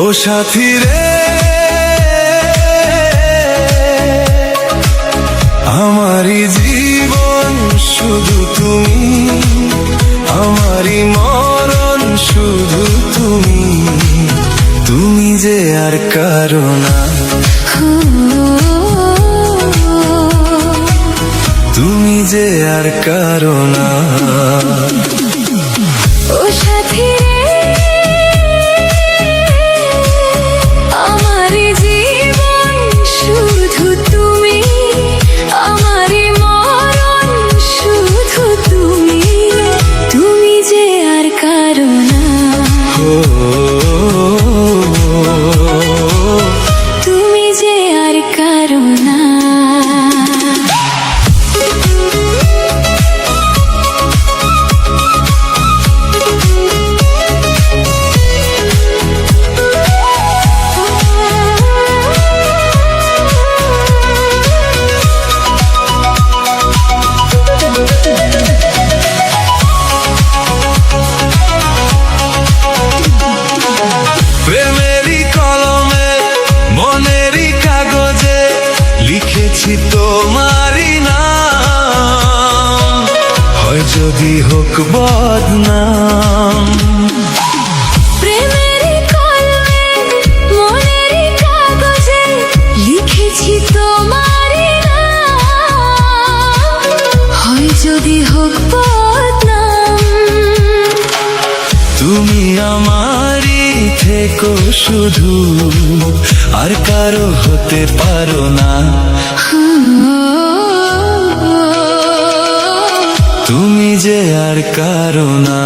ও সাথী রে, আমারই জীবন শুধু তুমি, আমারই মরণ শুধু তুমি, তুমি যে আর কারো না, তুমি যে আর কারো না। ও সাথী রে, আমারই জীবন শুধু তুমি, আমারই মরণ শুধু তুমি, তুমি যে আর কারো না, তুমি যে আর কারো না। প্রেমেরই কলমে মনেরই কাগজে লিখেছি তোমারই নাম, হয় যদি হোক বদনাম। প্রেমেরই কলমে মনেরই কাগজে লিখেছি তোমারই নাম, হয় যদি হোক বদনাম। তুমি আমারই থেকো শুধু, আর কারো হতে পারো না, তুমি যে আর কারো না।